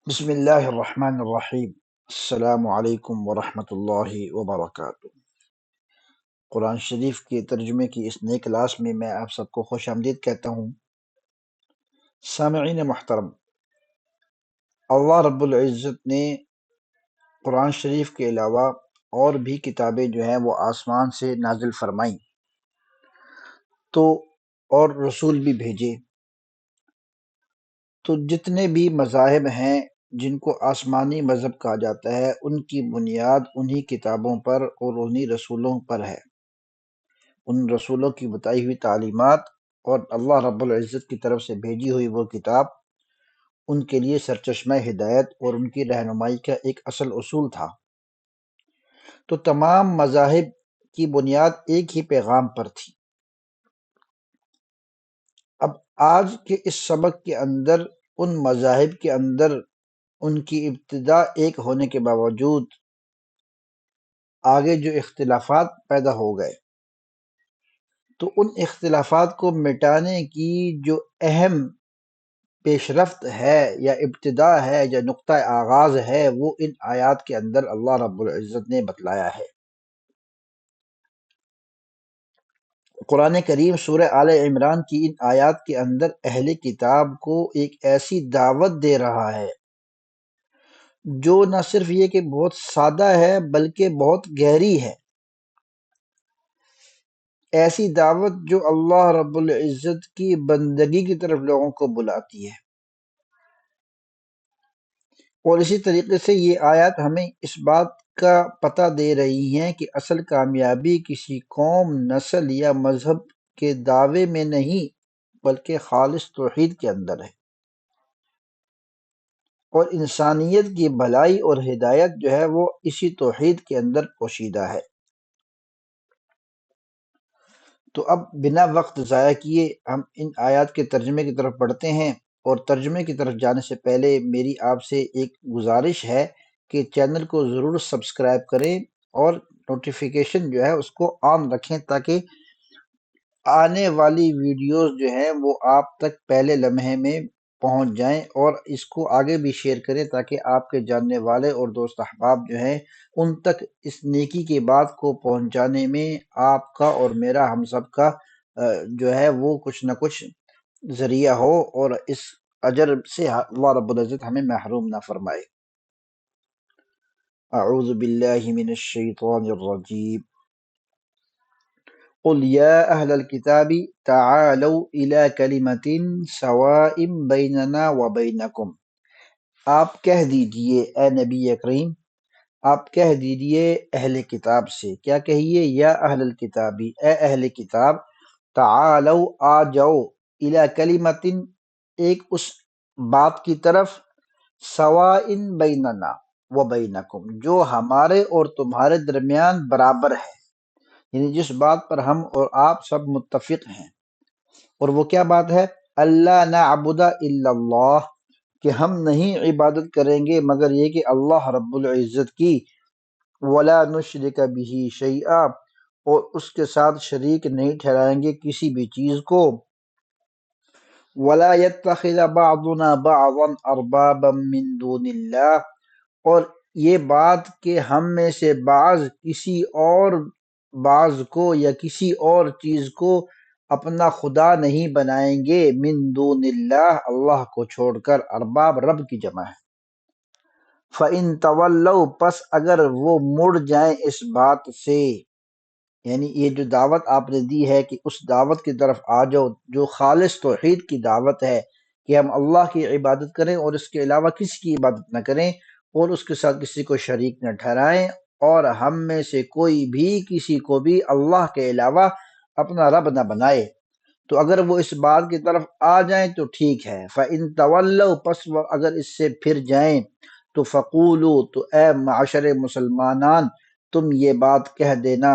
بسم اللہ الرحمن الرحیم۔ السلام علیکم ورحمۃ اللہ وبرکاتہ۔ قرآن شریف کے ترجمے کی اس نئے کلاس میں آپ سب کو خوش آمدید کہتا ہوں۔ سامعین محترم، اللہ رب العزت نے قرآن شریف کے علاوہ اور بھی کتابیں جو ہیں وہ آسمان سے نازل فرمائیں تو اور رسول بھی بھیجے، تو جتنے بھی مذاہب ہیں جن کو آسمانی مذہب کہا جاتا ہے ان کی بنیاد انہی کتابوں پر اور انہی رسولوں پر ہے۔ ان رسولوں کی بتائی ہوئی تعلیمات اور اللہ رب العزت کی طرف سے بھیجی ہوئی وہ کتاب ان کے لیے سرچشمہ ہدایت اور ان کی رہنمائی کا ایک اصل اصول تھا۔ تو تمام مذاہب کی بنیاد ایک ہی پیغام پر تھی۔ اب آج کے اس سبق کے اندر ان مذاہب کے اندر ان کی ابتدا ایک ہونے کے باوجود آگے جو اختلافات پیدا ہو گئے، تو ان اختلافات کو مٹانے کی جو اہم پیش رفت ہے یا ابتدا ہے یا نقطہ آغاز ہے وہ ان آیات کے اندر اللہ رب العزت نے بتلایا ہے۔ قرآن کریم سورہ آل عمران کی ان آیات کے اندر اہل کتاب کو ایک ایسی دعوت دے رہا ہے جو نہ صرف یہ کہ بہت سادہ ہے بلکہ بہت گہری ہے، ایسی دعوت جو اللہ رب العزت کی بندگی کی طرف لوگوں کو بلاتی ہے۔ اور اسی طریقے سے یہ آیات ہمیں اس بات کا پتہ دے رہی ہیں کہ اصل کامیابی کسی قوم، نسل یا مذہب کے دعوے میں نہیں بلکہ خالص توحید کے اندر ہے، اور انسانیت کی بھلائی اور ہدایت جو ہے وہ اسی توحید کے اندر پوشیدہ ہے۔ تو اب بنا وقت ضائع کیے ہم ان آیات کے ترجمے کی طرف بڑھتے ہیں، اور ترجمے کی طرف جانے سے پہلے میری آپ سے ایک گزارش ہے کہ چینل کو ضرور سبسکرائب کریں اور نوٹیفیکیشن جو ہے اس کو آن رکھیں تاکہ آنے والی ویڈیوز جو ہیں وہ آپ تک پہلے لمحے میں پہنچ جائیں، اور اس کو آگے بھی شیئر کریں تاکہ آپ کے جاننے والے اور دوست احباب جو ہیں ان تک اس نیکی کی بات کو پہنچانے میں آپ کا اور میرا ہم سب کا جو ہے وہ کچھ نہ کچھ ذریعہ ہو، اور اس اجر سے اللہ رب العزت ہمیں محروم نہ فرمائے۔ اعوذ باللہ من الشیطان الرجیم۔ قل يا أهل الكتاب تعالوا إلى كلمة سواء بيننا وبينكم۔ آپ کہہ دیجئے اے نبی کریم، آپ کہہ دیجئے اہل کتاب سے، کیا کہیے؟ یا اہل الکتابی، اے اہل کتاب، تعالوا آ جاؤ، الی کلمۃ ایک اس بات کی طرف، سواء بیننا وبینکم جو ہمارے اور تمہارے درمیان برابر ہے، یعنی جس بات پر ہم اور آپ سب متفق ہیں۔ اور وہ کیا بات ہے؟ اللہ نعبد الا اللہ، کہ ہم نہیں عبادت کریں گے مگر یہ کہ اللہ رب العزت کی، ولا نشرک بہ شیئا، اور اس کے ساتھ شریک نہیں ٹھہرائیں گے کسی بھی چیز کو، ولا يتخذ بعضنا بعضا اربابا من دون اللہ، اور یہ بات کہ ہم میں سے بعض کسی اور بعض کو یا کسی اور چیز کو اپنا خدا نہیں بنائیں گے، من دون اللہ اللہ کو چھوڑ کر، ارباب رب کی جمع ہے۔ فَإِن تَوَلَّوْا، پس اگر وہ مڑ جائیں اس بات سے، یعنی یہ جو دعوت آپ نے دی ہے کہ اس دعوت کی طرف آ جاؤ جو خالص توحید کی دعوت ہے کہ ہم اللہ کی عبادت کریں اور اس کے علاوہ کسی کی عبادت نہ کریں اور اس کے ساتھ کسی کو شریک نہ ٹھہرائیں، اور ہم میں سے کوئی بھی کسی کو بھی اللہ کے علاوہ اپنا رب نہ بنائے، تو اگر وہ اس بات کی طرف آ جائیں تو ٹھیک ہے۔ فَإِن تَوَلَّوْا، پس وہ اگر اس سے پھر جائیں تو فَقُولُوا، تو اے معاشر مسلمانان تم یہ بات کہہ دینا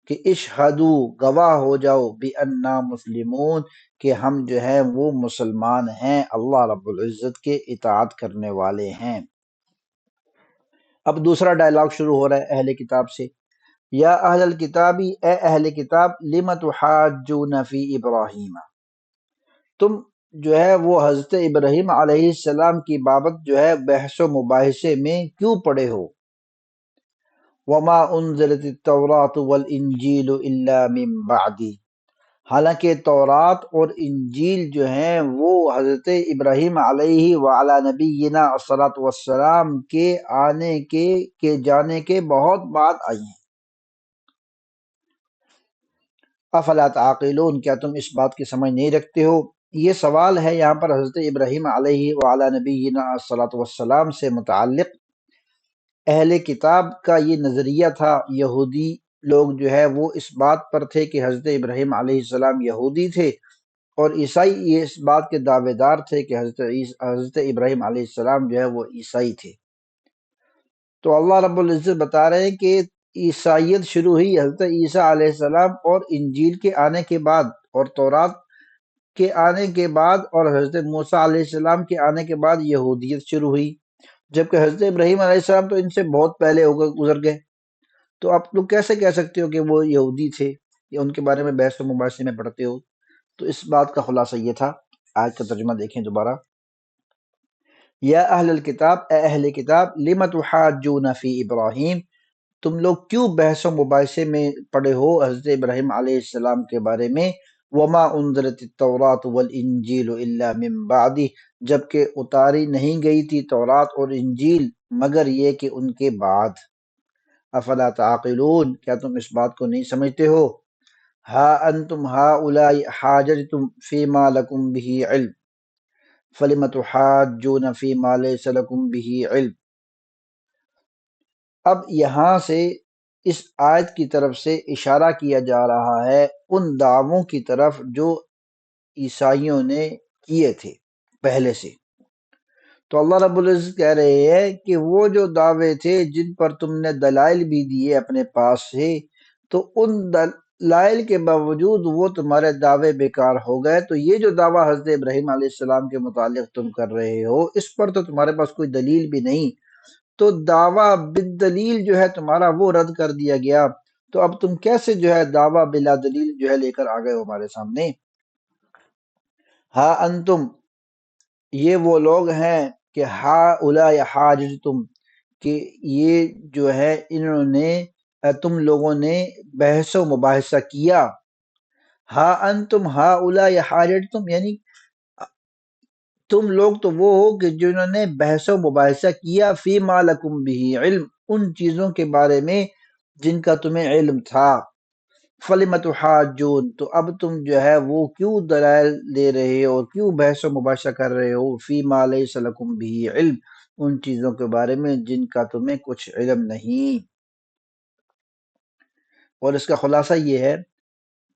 کہ اشہدو، گواہ ہو جاؤ، بِأَنَّا مسلمون، کہ ہم جو ہیں وہ مسلمان ہیں، اللہ رب العزت کے اطاعت کرنے والے ہیں۔ اب دوسرا ڈائلاگ شروع ہو رہا ہے اہل کتاب سے۔ یا اہل الکتابی، اے اہل کتاب، لم تحاجون فی ابراہیم، تم جو ہے وہ حضرت ابراہیم علیہ السلام کی بابت جو ہے بحث و مباحثے میں کیوں پڑے ہو؟ وما انزلت التوراۃ والانجیل الا من بعدی، حالانکہ تورات اور انجیل جو ہیں وہ حضرت ابراہیم علیہ وعلی نبینا الصلاۃ والسلام کے آنے کے جانے کے بہت بعد آئی ہیں۔ افلا تعقلون، کیا تم اس بات کی سمجھ نہیں رکھتے ہو؟ یہ سوال ہے یہاں پر حضرت ابراہیم علیہ وعلی نبینا الصلاۃ والسلام سے متعلق۔ اہل کتاب کا یہ نظریہ تھا، یہودی لوگ جو ہے وہ اس بات پر تھے کہ حضرت ابراہیم علیہ السلام یہودی تھے، اور عیسائی یہ اس بات کے دعوے دار تھے کہ حضرت ابراہیم علیہ السلام جو ہے وہ عیسائی تھے۔ تو اللہ رب العزت بتا رہے ہیں کہ عیسائیت شروع ہوئی حضرت عیسیٰ علیہ السلام اور انجیل کے آنے کے بعد، اور تورات کے آنے کے بعد، اور حضرت موسیٰ علیہ السلام کے آنے کے بعد یہودیت شروع ہوئی، جبکہ حضرت ابراہیم علیہ السلام تو ان سے بہت پہلے گزر گئے۔ تو آپ لوگ کیسے کہہ سکتے ہو کہ وہ یہودی تھے، یا ان کے بارے میں بحث و مباحثے میں پڑھتے ہو؟ تو اس بات کا خلاصہ یہ تھا۔ آج کا ترجمہ دیکھیں دوبارہ۔ یا اہل الکتاب، اے اہل کتاب، لم تحاجون فی ابراہیم، تم لوگ کیوں بحث و مباحثے میں پڑے ہو حضرت ابراہیم علیہ السلام کے بارے میں؟ وما انزلت التوراۃ والانجیل الا من بعدی، جبکہ اتاری نہیں گئی تھی تورات اور انجیل مگر یہ کہ ان کے بعد۔ افلا تعقلون، کیا تم اس بات کو نہیں سمجھتے ہو؟ ہا انتم ہؤلاء حاججتم فیما لکم بہ علم فلم تحاجون فیما لیس لکم بہ علم۔ اب یہاں سے اس آیت کی طرف سے اشارہ کیا جا رہا ہے ان دعووں کی طرف جو عیسائیوں نے کیے تھے پہلے سے۔ تو اللہ رب العزت کہہ رہے ہیں کہ وہ جو دعوے تھے جن پر تم نے دلائل بھی دیے اپنے پاس سے، تو ان دلائل کے باوجود وہ تمہارے دعوے بیکار ہو گئے۔ تو یہ جو دعویٰ حضرت ابراہیم علیہ السلام کے متعلق تم کر رہے ہو، اس پر تو تمہارے پاس کوئی دلیل بھی نہیں، تو دعویٰ بالدلیل جو ہے تمہارا وہ رد کر دیا گیا۔ تو اب تم کیسے جو ہے دعویٰ بلا دلیل جو ہے لے کر آ گئے ہو ہمارے سامنے؟ ہاں انتم، یہ وہ لوگ ہیں کہ ہا اولئک حاججتم، کہ یہ جو ہے انہوں نے تم لوگوں نے بحث و مباحثہ کیا۔ ہا انتم ہا اولئک حاججتم، یعنی تم لوگ تو وہ ہو کہ جنہوں نے بحث و مباحثہ کیا فی ما لکم بھی علم، ان چیزوں کے بارے میں جن کا تمہیں علم تھا۔ فلم تحاجون، تو اب تم جو ہے وہ کیوں دلائل دے رہے ہو، کیوں بحث و مباحثہ کر رہے ہو فی ما لیس لکم بھی علم، ان چیزوں کے بارے میں جن کا تمہیں کچھ علم نہیں۔ اور اس کا خلاصہ یہ ہے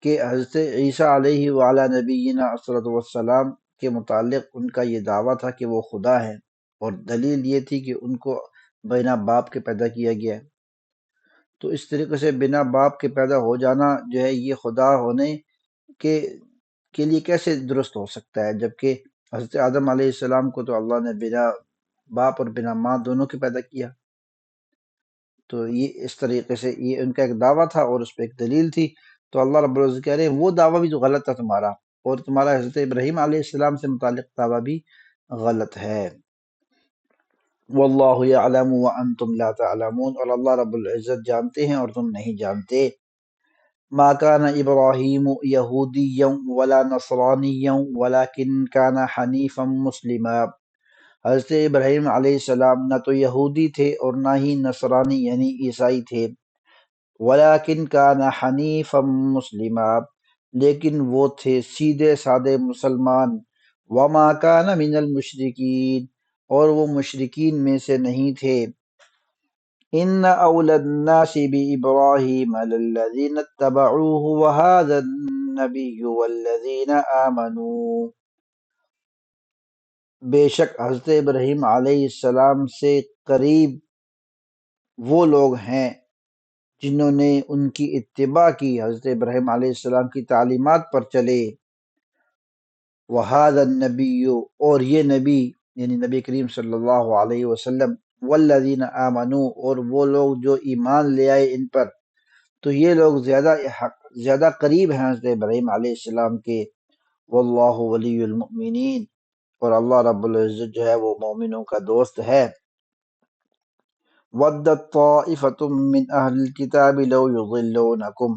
کہ حضرت عیسیٰ علیہ وعلی نبینا الصلوۃ والسلام کے متعلق ان کا یہ دعویٰ تھا کہ وہ خدا ہے، اور دلیل یہ تھی کہ ان کو بنا باپ کے پیدا کیا گیا ہے۔ تو اس طریقے سے بنا باپ کے پیدا ہو جانا جو ہے یہ خدا ہونے کے لیے کیسے درست ہو سکتا ہے، جبکہ حضرت آدم علیہ السلام کو تو اللہ نے بنا باپ اور بنا ماں دونوں کے پیدا کیا۔ تو یہ اس طریقے سے یہ ان کا ایک دعویٰ تھا اور اس پہ ایک دلیل تھی۔ تو اللہ رب العزت کہہ رہے ہیں وہ دعویٰ بھی تو غلط تھا تمہارا، اور تمہارا حضرت ابراہیم علیہ السلام سے متعلق دعویٰ بھی غلط ہے۔ واللہ یعلم وانتم لا تعلمون، اور اللہ رب العزت جانتے ہیں اور تم نہیں جانتے۔ ما كان ابراہیم یہودیا ولا نصرانیا ولکن كان حنیفا مسلما، حضرت ابراہیم علیہ السلام نہ تو یہودی تھے اور نہ ہی نصرانی یعنی عیسائی تھے، ولیکن کان حنیفا مسلما، لیکن وہ تھے سیدھے سادے مسلمان، وما کان من المشرکین، اور وہ مشرکین میں سے نہیں تھے۔ ان اول الناس بابراہیم للذین اتبعوه وهذا النبی والذین آمنوا، بے شک حضرت ابراہیم علیہ السلام سے قریب وہ لوگ ہیں جنہوں نے ان کی اتباع کی، حضرت ابراہیم علیہ السلام کی تعلیمات پر چلے۔ وَهَذَا النَّبِيُّ، اور یہ نبی یعنی نبی کریم صلی اللہ علیہ وسلم، وَالَّذِينَ آمَنُوا، اور وہ لوگ جو ایمان لے آئے ان پر۔ تو یہ لوگ زیادہ قریب ہیں حضرت ابراہیم علیہ السلام کے، واللہ ولی المؤمنین، اور اللہ رب العزت جو ہے وہ مومنوں کا دوست ہے۔ ودت طائفۃ من اہل الکتاب لو یضلونکم،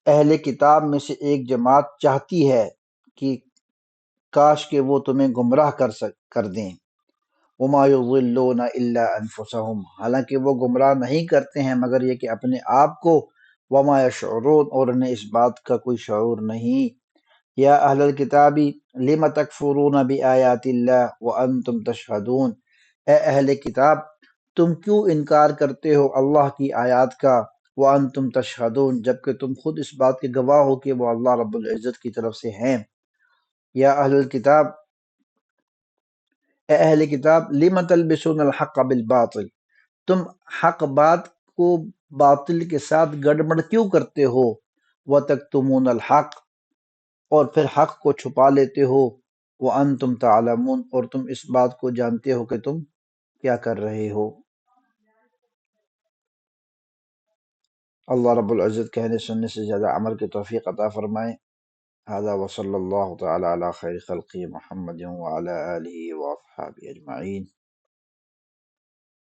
اہل کتاب میں سے ایک جماعت چاہتی ہے کہ کاش کہ وہ تمہیں گمراہ کر دیں۔ وما یضلون الا انفسهم، حالانکہ وہ گمراہ نہیں کرتے ہیں مگر یہ کہ اپنے آپ کو۔ وما یشعرون، اور انہیں اس بات کا کوئی شعور نہیں۔ یا اہل الکتاب لم تکفرون بآیات اللہ وانتم تشہدون، اے اہل کتاب تم کیوں انکار کرتے ہو اللہ کی آیات کا، وانتم تشہدون، جبکہ تم خود اس بات کے گواہ ہو کہ وہ اللہ رب العزت کی طرف سے ہیں۔ یا اہل الکتاب، اے اہل کتاب لم تلبسون الحق بالباطل، تم حق بات کو باطل کے ساتھ گڑبڑ کیوں کرتے ہو، وتکتمون الحق، اور پھر حق کو چھپا لیتے ہو، وانتم تعلمون، اور تم اس بات کو جانتے ہو کہ تم کیا کر رہے ہو۔ اللہ رب العزت کہنے سننے سے زیادہ عمل کی توفیق عطا فرمائے۔ هذا وصلی اللہ تعالی علی خیر خلقہ محمد وعلی آلہ واصحابہ اجمعین۔